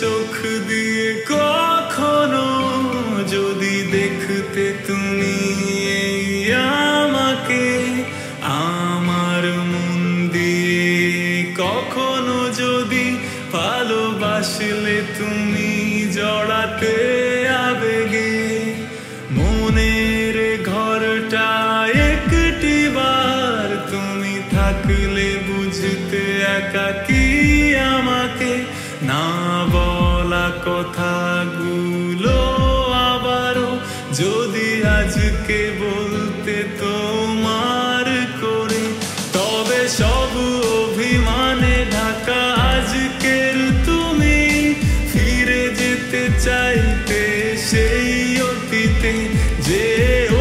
চোখ দিয়ে কখনো যদি দেখতে তুমি এই আমাকে, আমার মন দিয়ে কখনো যদি ভালোবাসলে তুমি জড়াতে আবেগে, মনের ঘরটা একটি বার তুমি থাকলে বুঝতে একাকী আমাকে, না বলা কথাগুলো আবারও যদি আজকে বলতে তোমার করে, তবে সব অভিমানে ঢাকা আজকের তুমি ফিরে যেতে চাইতে সেই অতীতে, যে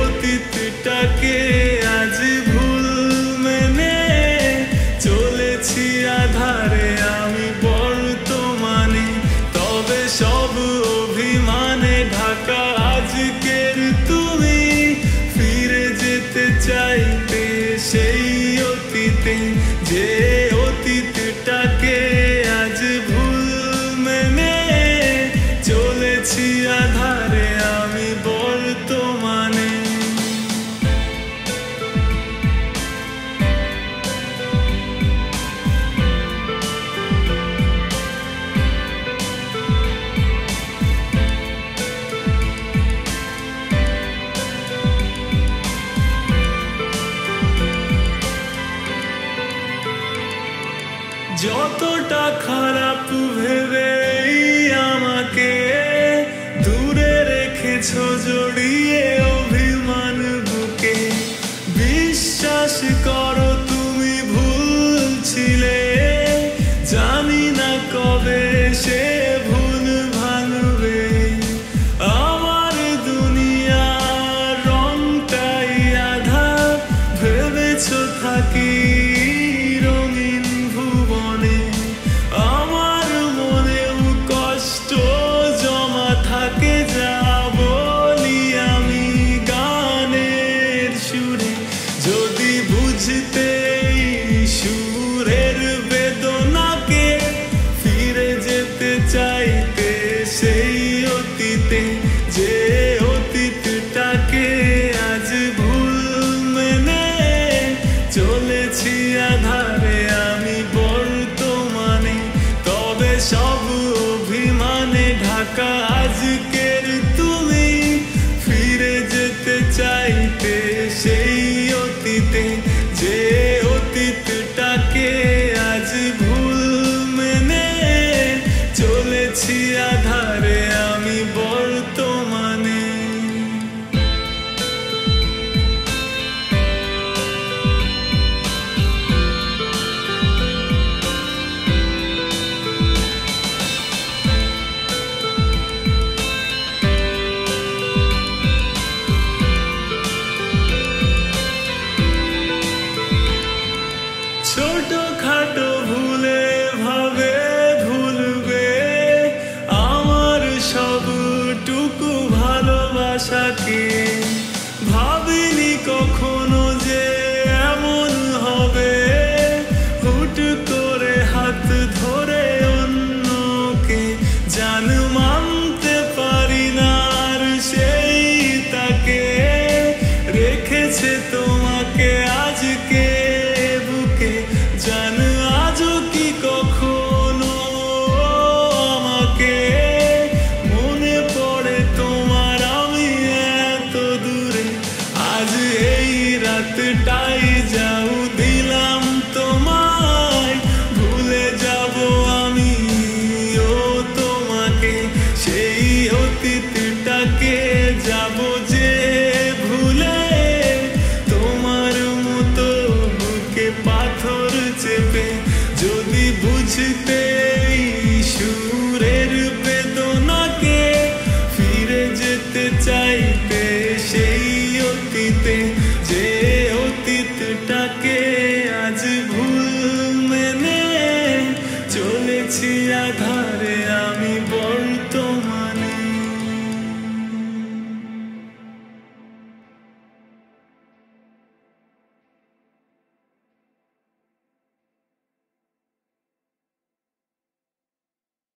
অতীতটাকে আজ ভুল মেনে চলেছি আধারে আমি বর্তমানে, তবে সব অভিমানে ঢাকা আজকের তুমি ফিরে যেতে চাইতে সেই অতীতে, যে অতীতটাকে আজ ভুল মেনে চলেছি আধারে আমি বর্তমানে। যতটা খারাপ ভেবে আমাকে দূরে রেখেছো জড়িয়ে অভিমান বুকে, বিশ্বাস করো তুমি ভুলছিলে, জানি না কবে সে ভুল ভাঙবে, আমার দুনিয়ার রংটাই আধা ভেবেছো থাকি রঙিন ভুবনে, আমার মনেও কষ্ট জমা থাকে যা বলি আমি গানের সুরে, যদি বুঝতে সুরের বেদনাকে ফিরে যেতে চাইতে সেই অতীতে, যে অতীতটাকে আজ ভুল মেনে চলেছি আধারে আমি বর্তমানে, তবে সব অভিমানে ঢাকা আজকের তুমি ফিরে যেতে চাইতে সেই অতীতে, যে অতীতটাকে আজ ভুল মেনে চলেছি আধারে আমি বর্তমানে। ছোটখাটো ভুলে ভাবে ভুলবে আমার সবটুকু ভালোবাসাকে, ভাবিনি কখনো যে এমন হবে, হুট করে হাত ধরে অন্যকে জান মানতে পারি না আর সেই তাকে রেখেছে তোমাকে আজকে বুকে, জান আজও কি কখনো আমাকে মনে পড়ে তোমার আমি এত দূরে, আজ এই রাতটাই যাও দিলাম তোমায়, ভুলে যাব আমি ও তোমাকে, সেই অতীতটাকে যাব যে ভুলে, তোমার মতো বুকে পাথর চেপে, যদি বুঝতে সুরের বেদনাকে ফিরে যেতে চাইতে সেই অতীতে, যে অতীতটাকে আজ ভুল মেনে চলেছি আধারে